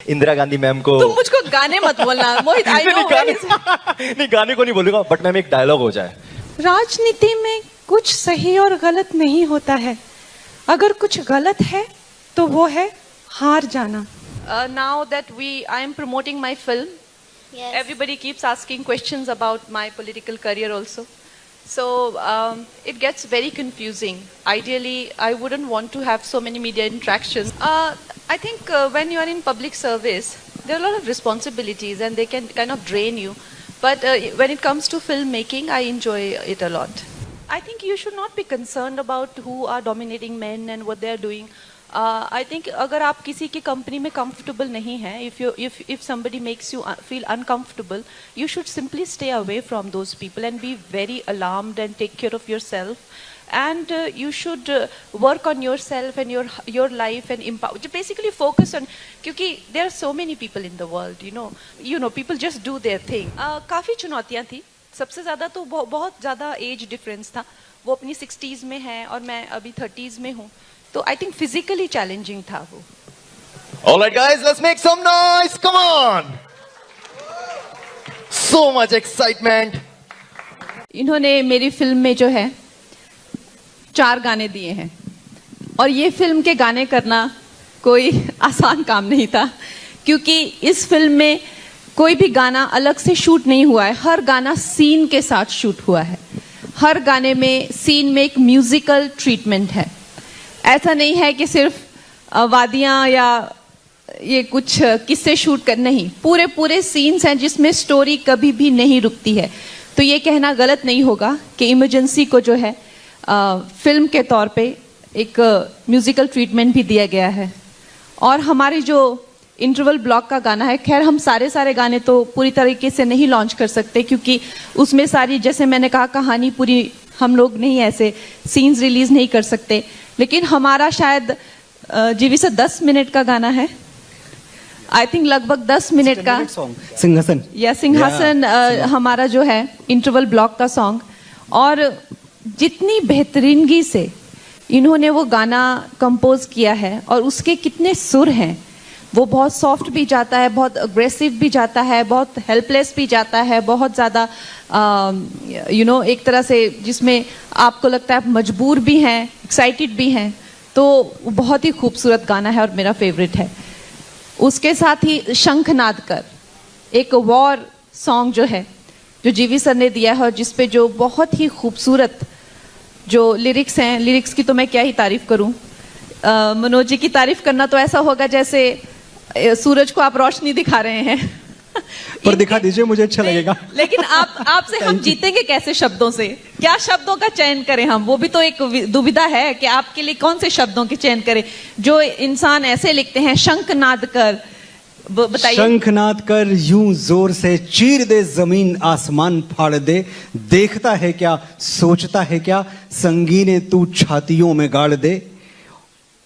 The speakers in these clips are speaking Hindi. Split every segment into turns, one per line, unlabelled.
इंदिरा गांधी मैम को।
तुम मुझको गाने मत बोलना मोहित। आई नो
नहीं गाने को नहीं बोलूंगा, बट मैम एक डायलॉग हो जाए।
राजनीति में कुछ सही और गलत नहीं होता है, अगर कुछ गलत है तो वो है हार जाना।
Now that I am promoting my film,
Yes.
everybody keeps asking questions about my political career also. So it gets very confusing. Ideally, I wouldn't want to have so many media interactions. I think when you are in public service, there are a lot of responsibilities and they can kind of drain you. But when it comes to filmmaking, I enjoy it a lot. I think you should not be concerned about who are dominating men and what they are doing. I think अगर आप किसी की कंपनी में comfortable नहीं हैं, if somebody makes you feel uncomfortable, you should simply stay away from those people and be very alarmed and take care of yourself. And you should work on yourself and your life and empower. Basically focus on, क्योंकि there are so many people in the world, you know people just do their thing. काफी चुनौतियाँ थी. सबसे ज़्यादा तो बहुत ज़्यादा एज डिफरेंस था. वो अपनी 60s में है और मैं अभी 30s में हूँ. तो आई थिंक फिजिकली चैलेंजिंग था वो.
Alright guys, let's make some noise. Come on. So much excitement.
इन्होंने मेरी फिल्म में जो है 4 गाने दिए हैं और ये फिल्म के गाने करना कोई आसान काम नहीं था, क्योंकि इस फिल्म में कोई भी गाना अलग से शूट नहीं हुआ है. हर गाना सीन के साथ शूट हुआ है. हर गाने में सीन में एक म्यूजिकल ट्रीटमेंट है. ऐसा नहीं है कि सिर्फ वादियां या ये कुछ किस्से शूट कर, नहीं, पूरे सीन्स हैं जिसमें स्टोरी कभी भी नहीं रुकती है. तो ये कहना गलत नहीं होगा कि इमरजेंसी को जो है फिल्म के तौर पे एक म्यूजिकल ट्रीटमेंट भी दिया गया है. और हमारी जो इंटरवल ब्लॉक का गाना है, खैर हम सारे गाने तो पूरी तरीके से नहीं लॉन्च कर सकते, क्योंकि उसमें सारी, जैसे मैंने कहा, कहानी पूरी हम लोग नहीं ऐसे सीन्स रिलीज नहीं कर सकते. लेकिन हमारा शायद जीवी से 10 मिनट का गाना है. आई थिंक लगभग 10 मिनट का
सिंहासन
या सिंहासन हमारा जो है इंटरवल ब्लॉक का सॉन्ग. और जितनी बेहतरीनगी से इन्होंने वो गाना कंपोज किया है और उसके कितने सुर हैं, वो बहुत सॉफ्ट भी जाता है, बहुत अग्रेसिव भी जाता है, बहुत हेल्पलेस भी जाता है, बहुत ज़्यादा एक तरह से जिसमें आपको लगता है आप मजबूर भी हैं, एक्साइटेड भी हैं. तो बहुत ही खूबसूरत गाना है और मेरा फेवरेट है. उसके साथ ही शंखनाद कर एक वॉर सॉन्ग जो है, जो जीवी सर ने दिया है और जिसपे जो बहुत ही खूबसूरत जो लिरिक्स हैं, लिरिक्स की तो मैं क्या ही तारीफ करूं. मनोज जी की तारीफ करना तो ऐसा होगा जैसे सूरज को आप रोशनी दिखा रहे हैं.
पर दिखा दीजिए, मुझे अच्छा लगेगा.
लेकिन आपसे हम जीतेंगे कैसे शब्दों से? क्या शब्दों का चयन करें हम? वो भी तो एक दुविधा है कि आपके लिए कौन से शब्दों के चयन करें. जो इंसान ऐसे लिखते हैं, शंखनाद कर, बताइए.
शंखनाद कर यूं जोर से चीर दे जमीन आसमान फाड़ दे, देखता है क्या सोचता है क्या, संगीने तू छातियों में गाड़ दे.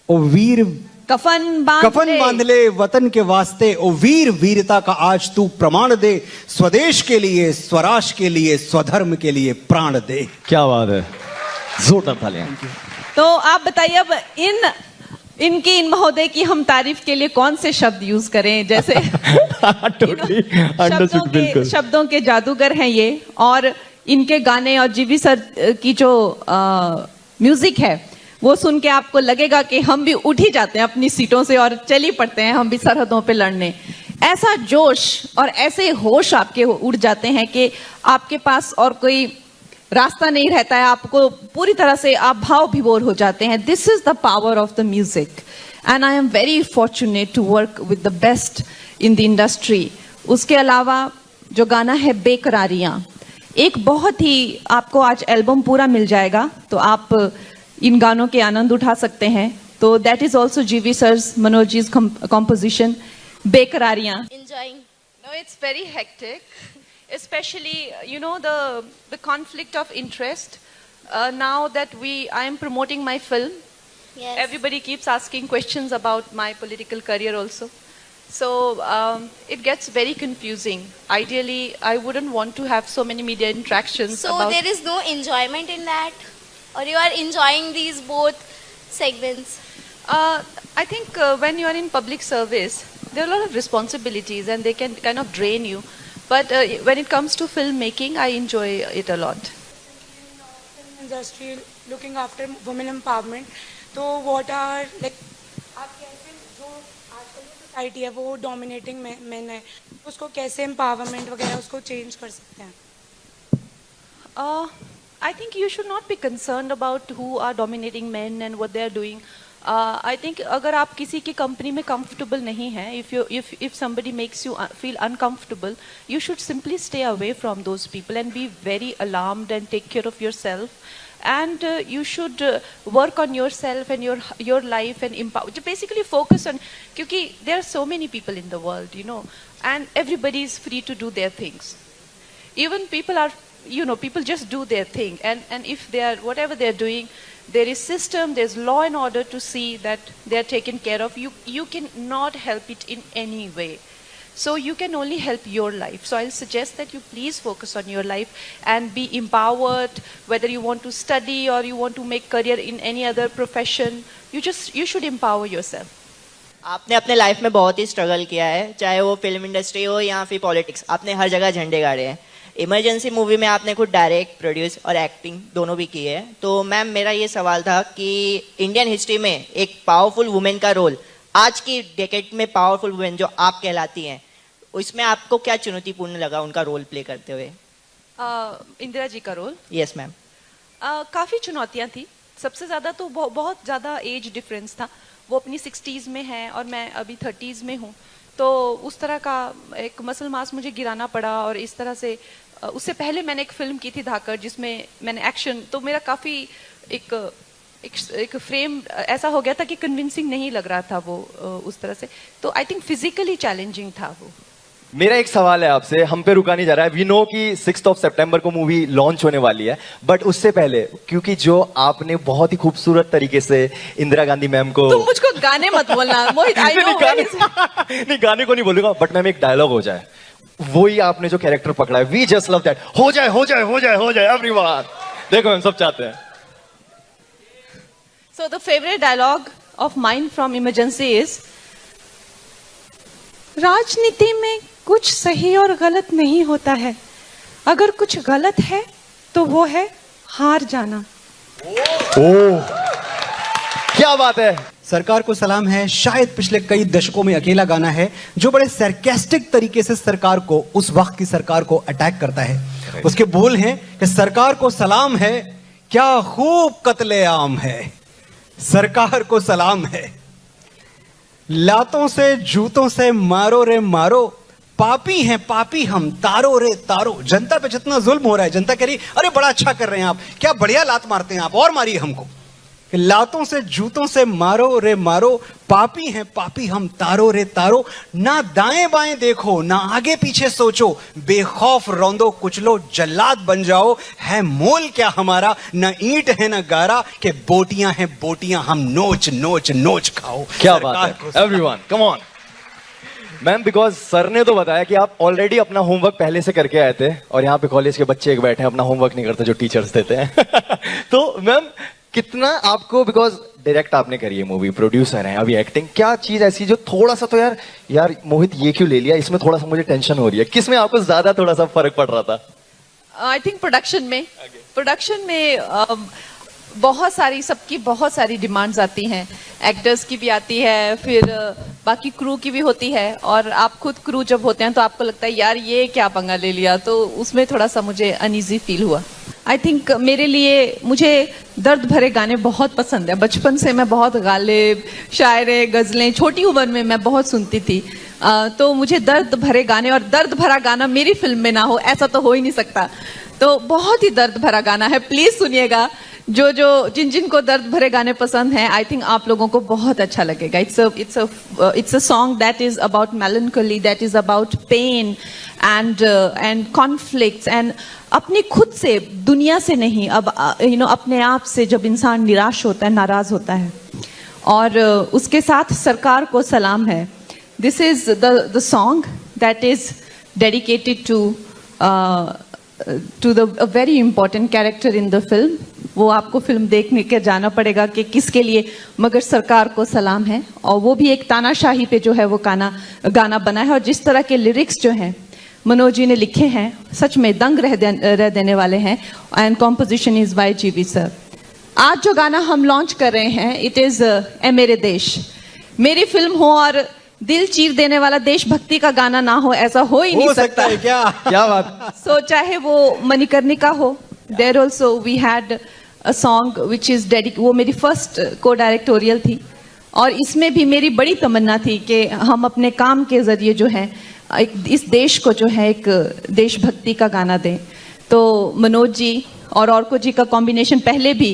ओ वीर
कफन
बांध ले वतन के वास्ते, ओ वीर वीरता का आज तू प्रमाण दे, स्वदेश के लिए, स्वराज के लिए, स्वधर्म के लिए प्राण दे.
क्या बात है, जोरदार तालियां.
तो आप बताइए अब इन महोदय की हम तारीफ के लिए कौन से शब्द यूज करें? जैसे शब्दों के जादूगर हैं ये, और इनके गाने और जीवी सर की जो म्यूजिक है वो सुन के आपको लगेगा कि हम भी उठ ही जाते हैं अपनी सीटों से और चल ही पड़ते हैं हम भी सरहदों पे लड़ने. ऐसा जोश और ऐसे होश आपके उड़ जाते हैं कि आपके पास और कोई रास्ता नहीं रहता है, आपको पूरी तरह से आप भाव विभोर हो जाते हैं. This is the power of the music and I am very fortunate to work with the best in the industry. उसके अलावा जो गाना है बेकरारियां, एक बहुत ही, आपको आज एल्बम पूरा मिल जाएगा तो आप इन गानों के आनंद उठा सकते हैं. तो that is also GV sirs, Manoj ji's composition, Bekarariyan.
Enjoying.
No, it's very hectic, especially the conflict of interest. Now that I am promoting my film,
Yes.
everybody keeps asking questions about my political career also. So it gets very confusing. Ideally, I wouldn't want to have so many media interactions.
So there is no enjoyment in that, or you are enjoying these both segments?
I think when you are in public service, there are a lot of responsibilities and they can kind of drain you. But when it comes to filmmaking, I enjoy it a lot.
Film industry looking after women empowerment. तो what are like आप कैसे जो आजकल की सोसाइटी है वो डोमिनेटिंग मेन है उसको कैसे एम्पावरमेंट वगैरह उसको चेंज कर सकते हैं?
I think you should not be concerned about who are dominating men and what they are doing. I think अगर आप किसी की कंपनी में comfortable नहीं हैं, if somebody makes you feel uncomfortable, you should simply stay away from those people and be very alarmed and take care of yourself. And you should work on yourself and your life and empower. Basically focus on, क्योंकि there are so many people in the world, you know, and everybody is free to do their things. Even people are, you know, people just do their thing, and if they are whatever they are doing, there is system, there's law and order to see that they are taken care of. You can not help it in any way. So you can only help your life. So I'll suggest that you please focus on your life and be empowered, whether you want to study or you want to make career in any other profession. You should empower yourself.
आपने अपने लाइफ में बहुत ही स्ट्रगल किया है, चाहे वो फिल्म इंडस्ट्री हो या फिर पॉलिटिक्स, आपने हर जगह झंडे गाड़े हैं. इमरजेंसी मूवी में आपने खुद डायरेक्ट, प्रोड्यूस और एक्टिंग दोनों भी की है. तो मैम मेरा ये सवाल था कि इंडियन हिस्ट्री में एक पावरफुल वुमेन का रोल, आज की डेकेड में पावरफुल वुमेन जो आप कहलाती हैं, उसमें आपको क्या चुनौतीपूर्ण लगा उनका रोल प्ले करते हुए?
इंदिरा जी का रोल?
Yes ma'am.
काफ़ी चुनौतियाँ थी. सबसे ज़्यादा तो बहुत ज़्यादा एज डिफरेंस था. वो अपनी 60s में है और मैं अभी 30s में हूँ. तो उस तरह का एक मसल मास मुझे गिराना पड़ा. और इस तरह से उससे पहले मैंने एक फिल्म की थी धाकड़, जिसमें मैंने एक्शन, तो मेरा काफ़ी एक फ्रेम ऐसा हो गया था कि कन्विंसिंग नहीं लग रहा था वो उस तरह से. तो आई थिंक फिजिकली चैलेंजिंग था वो.
मेरा एक सवाल है आपसे, हम पे रुका नहीं जा रहा है. वी नो कि 6 सितंबर को मूवी लॉन्च होने वाली है, बट उससे पहले, क्योंकि जो आपने बहुत ही खूबसूरत तरीके से इंदिरा गांधी मैम को,
तुम मुझको गाने मत बोलना मोहित. आई नो
नहीं गाने को नहीं बोलूंगा, बट मैम एक डायलॉग हो जाए, वही आपने जो कैरेक्टर पकड़ा है, वी जस्ट लव दैट. हो जाए हो जाए हो जाए हो जाए एवरीवन. देखो हम सब चाहते हैं.
So the favorite dialogue of mine from Emergency is,
राजनीति में कुछ सही और गलत नहीं होता है. अगर कुछ गलत है तो वो है हार जाना.
ओह क्या बात है.
सरकार को सलाम है शायद पिछले कई दशकों में अकेला गाना है जो बड़े सरकास्टिक तरीके से सरकार को, उस वक्त की सरकार को अटैक करता है. उसके बोल हैं कि सरकार को सलाम है, क्या खूब कत्लेआम है. सरकार को सलाम है, लातों से जूतों से मारो रे मारो, पापी हैं पापी हम तारो रे तारो. जनता पे जितना जुल्म हो रहा है, जनता कह रही अरे बड़ा अच्छा कर रहे हैं आप, क्या बढ़िया लात मारते हैं आप, और मारिए हमको. लातों से जूतों से मारो रे मारो, पापी हैं पापी हम तारो रे तारो. ना दाएं बाएं देखो, ना आगे पीछे सोचो, बेखौफ रौंदो कुचलो, जल्लाद बन जाओ, है मोल क्या हमारा, न ईंट है न गारा, के बोटियां हैं बोटियां हम नोच नोच नोच खाओ.
क्या बात है everyone, come on. Ma'am because sir ने तो बताया कि आप ऑलरेडी अपना होमवर्क पहले से करके आए थे, और यहाँ पे कॉलेज के बच्चे एक बैठे हैं अपना होमवर्क नहीं करते जो टीचर्स देते हैं. तो मैम कितना आपको, बिकॉज डायरेक्ट आपने करी है मूवी, प्रोड्यूसर हैं, अभी एक्टिंग, क्या चीज ऐसी जो थोड़ा सा तो यार मोहित ये क्यों ले लिया, इसमें थोड़ा सा मुझे टेंशन हो रही है, किसमें आपको ज्यादा थोड़ा सा फर्क पड़ रहा था?
आई थिंक प्रोडक्शन में बहुत सारी, सबकी बहुत सारी डिमांड्स आती हैं. एक्टर्स की भी आती है, फिर बाकी क्रू की भी होती है, और आप खुद क्रू जब होते हैं तो आपको लगता है यार ये क्या पंगा ले लिया. तो उसमें थोड़ा सा मुझे अनईजी फील हुआ. आई थिंक मेरे लिए, मुझे दर्द भरे गाने बहुत पसंद है. बचपन से मैं बहुत गालिब, शायरें, गज़लें छोटी उम्र में मैं बहुत सुनती थी. तो मुझे दर्द भरे गाने, और दर्द भरा गाना मेरी फिल्म में ना हो ऐसा तो हो ही नहीं सकता. तो बहुत ही दर्द भरा गाना है, प्लीज सुनिएगा. जिन को दर्द भरे गाने पसंद हैं, आई थिंक आप लोगों को बहुत अच्छा लगेगा. It's a song that is about melancholy, that is about pain and conflicts, and अपनी खुद से, दुनिया से नहीं, अब अपने आप से जब इंसान निराश होता है, नाराज होता है. और उसके साथ सरकार को सलाम है. This is the song that is dedicated to a very important character in the film. वो आपको फिल्म देखने के जाना पड़ेगा कि किसके लिए, मगर सरकार को सलाम है। और वो भी एक तानाशाही पे जो है वो गाना बना है, और जिस तरह के लिरिक्स जो हैं मनोज जी ने लिखे हैं सच में दंग रह देने वाले हैं। And composition is by GV sir. आज जो गाना हम लॉन्च कर रहे हैं इट इज ए मेरे देश। मेरी फिल्म हो और दिल चीर देने वाला देशभक्ति का गाना ना हो, ऐसा हो ही नहीं सकता
है क्या?
क्या बात।
सो चाहे वो मणिकर्णिका हो, there also we had a song which is वो मेरी फर्स्ट को डायरेक्टोरियल थी, और इसमें भी मेरी बड़ी तमन्ना थी कि हम अपने काम के जरिए जो है इस देश को जो है एक देशभक्ति का गाना दें। तो मनोज जी और औरको जी का कॉम्बिनेशन पहले भी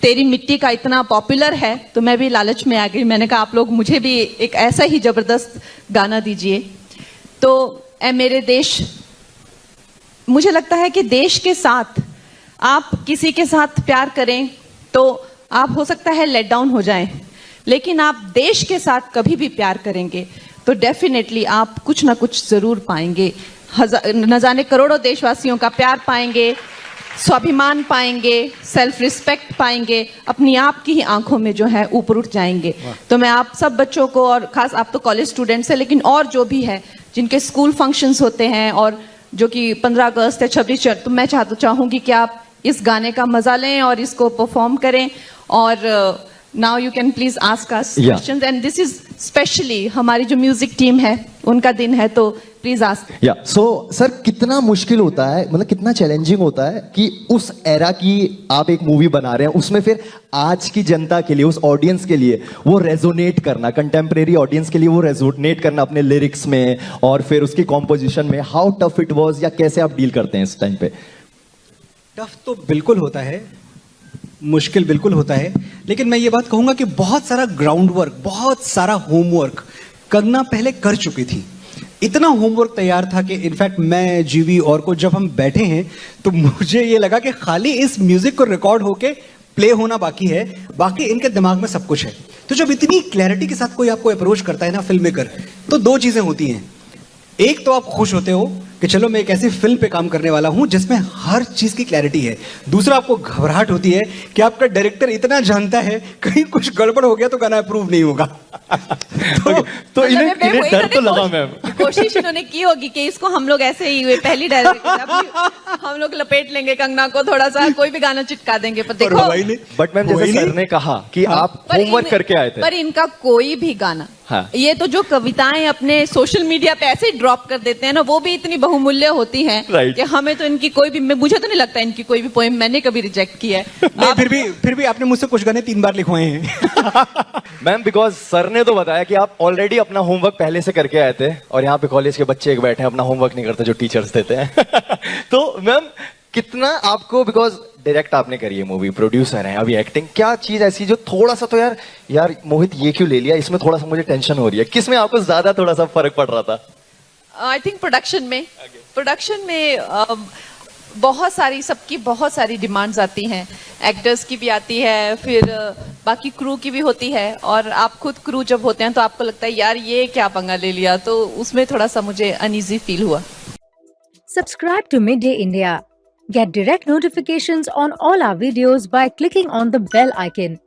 तेरी मिट्टी का इतना पॉपुलर है, तो मैं भी लालच में आ गई। मैंने कहा आप लोग मुझे भी एक ऐसा ही जबरदस्त गाना दीजिए। तो ए मेरे देश, मुझे लगता है कि देश के साथ आप किसी के साथ प्यार करें तो आप हो सकता है लेट डाउन हो जाएं, लेकिन आप देश के साथ कभी भी प्यार करेंगे तो डेफिनेटली आप कुछ ना कुछ जरूर पाएंगे। न जाने करोड़ों देशवासियों का प्यार पाएंगे, स्वाभिमान पाएंगे, सेल्फ रिस्पेक्ट पाएंगे, अपनी आप की ही आंखों में जो है ऊपर उठ जाएंगे। तो मैं आप सब बच्चों को, और खास आप तो कॉलेज स्टूडेंट्स हैं, लेकिन और जो भी है जिनके स्कूल फंक्शंस होते हैं और जो कि 15 अगस्त या 26, तो मैं चाहूंगी कि आप इस गाने का मजा लें और इसको परफॉर्म करें। और now you can please ask us questions, and this is specially हमारी जो म्यूजिक टीम है उनका दिन है, तो प्लीज आस्क।
या सो सर, कितना मुश्किल होता है, मतलब कितना चैलेंजिंग होता है कि उस एरा की आप एक मूवी बना रहे हैं, उसमें फिर आज की जनता के लिए, उस ऑडियंस के लिए वो रेजोनेट करना, कंटेम्प्रेरी ऑडियंस के लिए वो रेजोनेट करना अपने लिरिक्स में और फिर उसकी कॉम्पोजिशन में। हाउ टफ इट वाज, या कैसे आप डील करते हैं इस टाइम पे?
टफ तो बिल्कुल होता है, मुश्किल बिल्कुल होता है, लेकिन मैं ये बात कहूंगा कि बहुत सारा ग्राउंड वर्क, बहुत सारा होमवर्क कंगना पहले कर चुकी थी। इतना होमवर्क तैयार था कि इनफैक्ट मैं, जीवी और को जब हम बैठे हैं तो मुझे ये लगा कि खाली इस म्यूजिक को रिकॉर्ड होके प्ले होना बाकी है, बाकी इनके दिमाग में सब कुछ है। तो जब इतनी क्लैरिटी के साथ कोई आपको अप्रोच करता है ना फिल्म मेकर, तो दो चीजें होती हैं। एक तो आप खुश होते हो कि चलो मैं एक ऐसी फिल्म पे काम करने वाला हूं जिसमें हर चीज की क्लैरिटी है। दूसरा, आपको घबराहट होती है कि आपका डायरेक्टर इतना जानता है कहीं कुछ गड़बड़ हो गया तो गाना अप्रूव नहीं होगा।
तो इन्हें डर तो लगा मैम।
कोशिश इन्होंने की होगी कि इसको हम लोग ऐसे ही पहली डायरेक्टर हम लोग लपेट लेंगे कंगना को, थोड़ा सा कोई भी गाना चिटका देंगे। पर देखो,
बट मैम जैसे सर ने कहा कि आप होमवर्क करके आए थे,
पर इनका कोई भी गाना, हाँ, ये तो जो कविताएं अपने सोशल मीडिया पे ऐसे ही ड्रॉप कर देते हैं ना, वो भी इतनी बहुमूल्य होती हैं कि हमें तो इनकी कोई भी, मुझे तो नहीं लगता इनकी कोई भी पोएम मैंने कभी रिजेक्ट किया है।
फिर भी आपने मुझसे कुछ गाने 3 बार लिखवाए हैं।
मैम बिकॉज सर ने तो बताया कि आप ऑलरेडी अपना होमवर्क पहले से करके आए थे, और यहाँ पे कॉलेज के बच्चे एक बैठे हैं अपना होमवर्क नहीं करते जो टीचर्स देते हैं। तो मैम कितना आपको, बिकॉज डायरेक्ट आपने करी है मूवी, प्रोड्यूसर हैं, अभी एक्टिंग, क्या चीज ऐसी जो थोड़ा सा तो यार मोहित ये क्यों ले लिया, इसमें थोड़ा सा मुझे टेंशन हो रही है, किसमें आपको ज्यादा थोड़ा सा फर्क पड़ रहा था?
आई थिंक प्रोडक्शन में बहुत सारी, सबकी बहुत सारी डिमांड्स आती हैं, एक्टर्स की भी आती है, फिर बाकी क्रू की भी होती है, और आप खुद क्रू जब होते हैं तो आपको लगता है यार ये क्या पंगा ले लिया, तो उसमें थोड़ा सा मुझे अनईजी फील हुआ।
Subscribe to Midday India. Get direct notifications on all our videos by clicking on the bell icon.